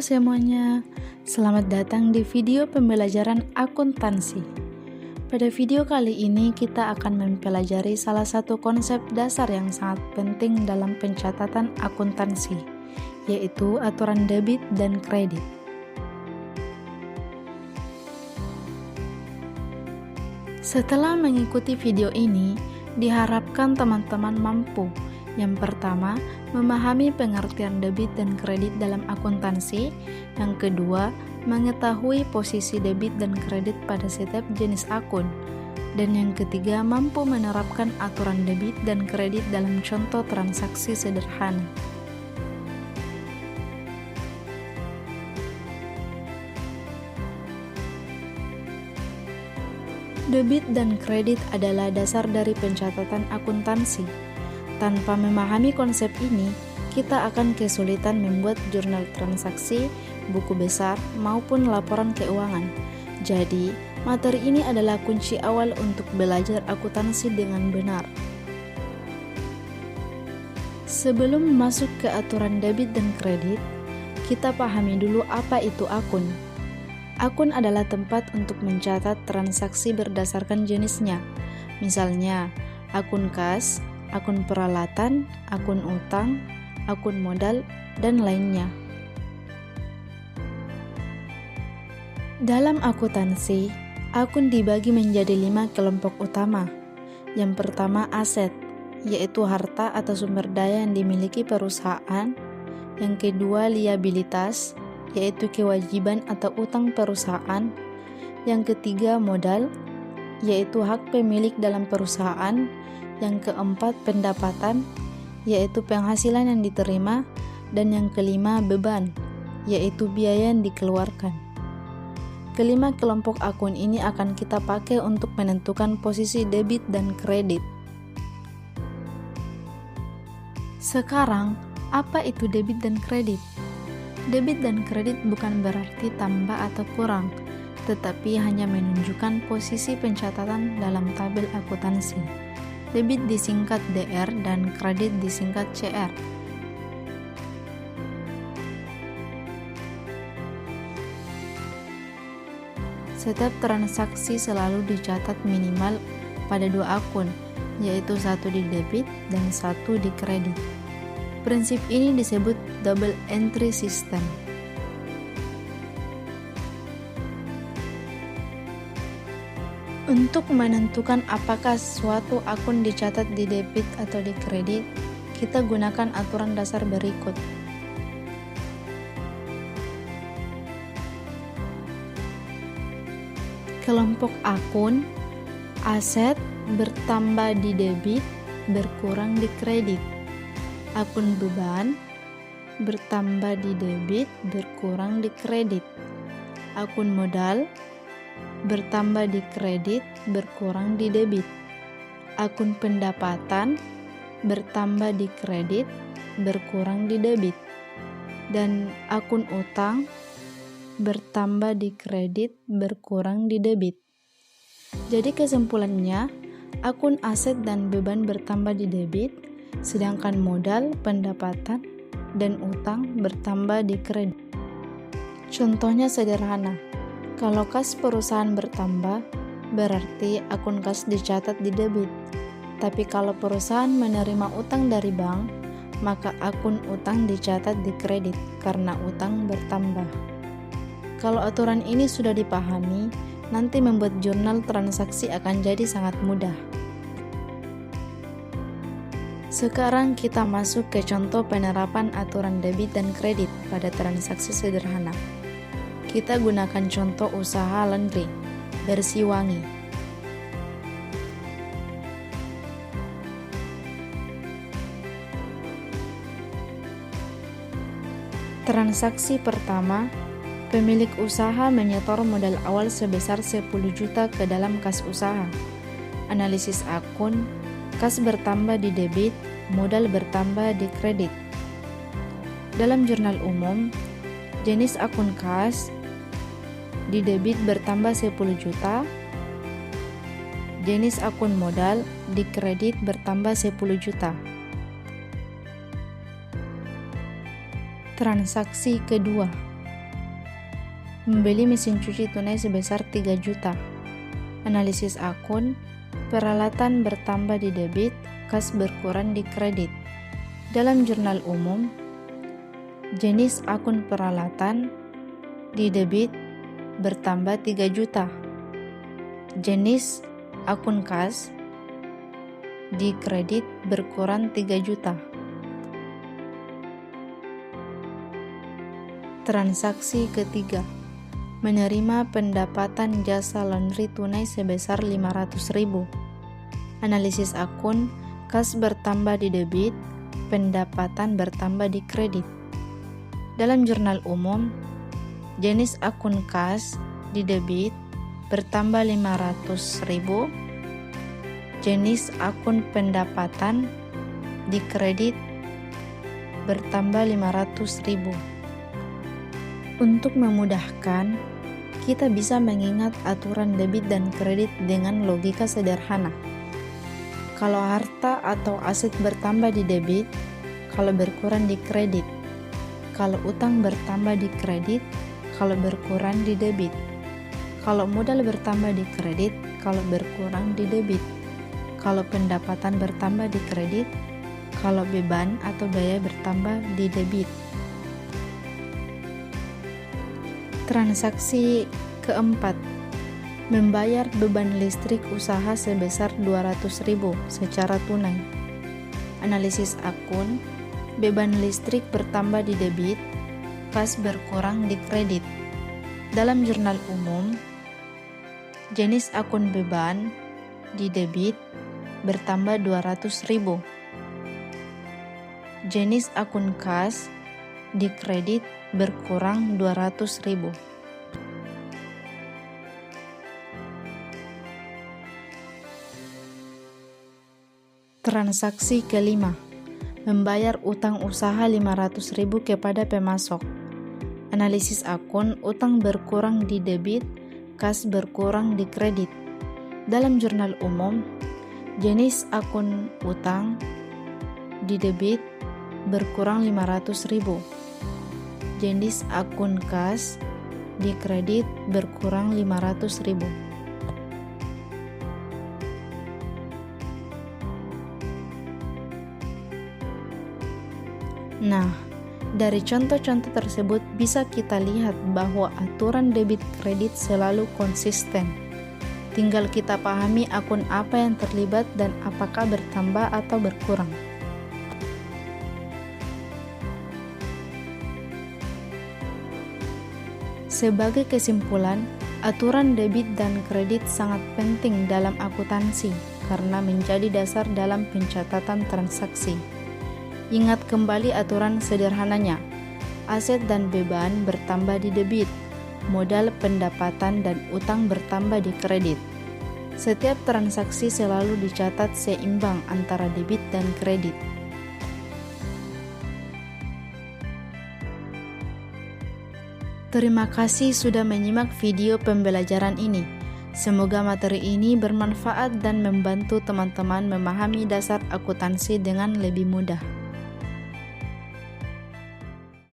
Halo semuanya, selamat datang di video pembelajaran akuntansi. Pada video kali ini kita akan mempelajari salah satu konsep dasar yang sangat penting dalam pencatatan akuntansi, yaitu aturan debit dan kredit. Setelah mengikuti video ini, diharapkan teman-teman mampu yang pertama, memahami pengertian debit dan kredit dalam akuntansi. Yang kedua, mengetahui posisi debit dan kredit pada setiap jenis akun. Dan yang ketiga, mampu menerapkan aturan debit dan kredit dalam contoh transaksi sederhana. Debit dan kredit adalah dasar dari pencatatan akuntansi. Tanpa memahami konsep ini, kita akan kesulitan membuat jurnal transaksi, buku besar, maupun laporan keuangan. Jadi, materi ini adalah kunci awal untuk belajar akuntansi dengan benar. Sebelum masuk ke aturan debit dan kredit, kita pahami dulu apa itu akun. Akun adalah tempat untuk mencatat transaksi berdasarkan jenisnya. Misalnya, akun kas, akun peralatan, akun utang, akun modal, dan lainnya. Dalam akuntansi, akun dibagi menjadi 5 kelompok utama. Yang pertama aset, yaitu harta atau sumber daya yang dimiliki perusahaan. Yang kedua liabilitas, yaitu kewajiban atau utang perusahaan. Yang ketiga modal, yaitu hak pemilik dalam perusahaan. Yang keempat pendapatan, yaitu penghasilan yang diterima. Dan yang kelima beban, yaitu biaya yang dikeluarkan. Kelima kelompok akun ini akan kita pakai untuk menentukan posisi debit dan kredit. Sekarang, apa itu debit dan kredit? Debit dan kredit bukan berarti tambah atau kurang, tetapi hanya menunjukkan posisi pencatatan dalam tabel akuntansi. Debit disingkat DR dan kredit disingkat CR. Setiap transaksi selalu dicatat minimal pada 2 akun, yaitu satu di debit dan satu di kredit. Prinsip ini disebut double entry system. Untuk menentukan apakah suatu akun dicatat di debit atau di kredit, kita gunakan aturan dasar berikut. Kelompok akun, aset bertambah di debit, berkurang di kredit. Akun beban bertambah di debit, berkurang di kredit. Akun modal bertambah di kredit, berkurang di debit. Akun pendapatan bertambah di kredit, berkurang di debit. Dan akun utang bertambah di kredit, berkurang di debit. Jadi kesimpulannya, akun aset dan beban bertambah di debit, sedangkan modal, pendapatan, dan utang bertambah di kredit. Contohnya sederhana. Kalau kas perusahaan bertambah, berarti akun kas dicatat di debit. Tapi kalau perusahaan menerima utang dari bank, maka akun utang dicatat di kredit karena utang bertambah. Kalau aturan ini sudah dipahami, nanti membuat jurnal transaksi akan jadi sangat mudah. Sekarang kita masuk ke contoh penerapan aturan debit dan kredit pada transaksi sederhana. Kita gunakan contoh usaha laundry, bersih wangi. Transaksi pertama, pemilik usaha menyetor modal awal sebesar 10 juta ke dalam kas usaha. Analisis akun, kas bertambah di debit, modal bertambah di kredit. Dalam jurnal umum, jenis akun kas di debit bertambah 10 juta, jenis akun modal di kredit bertambah 10 juta. Transaksi kedua, Membeli mesin cuci tunai sebesar 3 juta. Analisis akun, peralatan bertambah di debit, kas berkurang di kredit. Dalam jurnal umum, jenis akun peralatan di debit bertambah 3 juta. Jenis akun kas di kredit berkurang 3 juta. Transaksi ketiga, menerima pendapatan jasa laundry tunai sebesar 500.000. Analisis akun, kas bertambah di debit, pendapatan bertambah di kredit. Dalam jurnal umum, jenis akun kas di debit bertambah 500.000, jenis akun pendapatan di kredit bertambah 500.000. Untuk memudahkan, kita bisa mengingat aturan debit dan kredit dengan logika sederhana. Kalau harta atau aset bertambah di debit, kalau berkurang di kredit. Kalau utang bertambah di kredit, kalau berkurang di debit. Kalau modal bertambah di kredit, kalau berkurang di debit. Kalau pendapatan bertambah di kredit, kalau beban atau biaya bertambah di debit. Transaksi keempat, membayar beban listrik usaha sebesar 200.000 secara tunai. Analisis akun, beban listrik bertambah di debit, kas berkurang di kredit. Dalam jurnal umum, jenis akun beban di debit bertambah 200.000. Jenis akun kas di kredit berkurang 200.000. Transaksi kelima, membayar utang usaha 500.000 kepada pemasok. Analisis akun, utang berkurang di debit, kas berkurang di kredit. Dalam jurnal umum, jenis akun utang di debit berkurang 500.000. Jenis akun kas di kredit berkurang 500.000. Nah, dari contoh-contoh tersebut bisa kita lihat bahwa aturan debit kredit selalu konsisten. Tinggal kita pahami akun apa yang terlibat dan apakah bertambah atau berkurang. Sebagai kesimpulan, aturan debit dan kredit sangat penting dalam akuntansi karena menjadi dasar dalam pencatatan transaksi. Ingat kembali aturan sederhananya. Aset dan beban bertambah di debit, modal, pendapatan, dan utang bertambah di kredit. Setiap transaksi selalu dicatat seimbang antara debit dan kredit. Terima kasih sudah menyimak video pembelajaran ini. Semoga materi ini bermanfaat dan membantu teman-teman memahami dasar akuntansi dengan lebih mudah.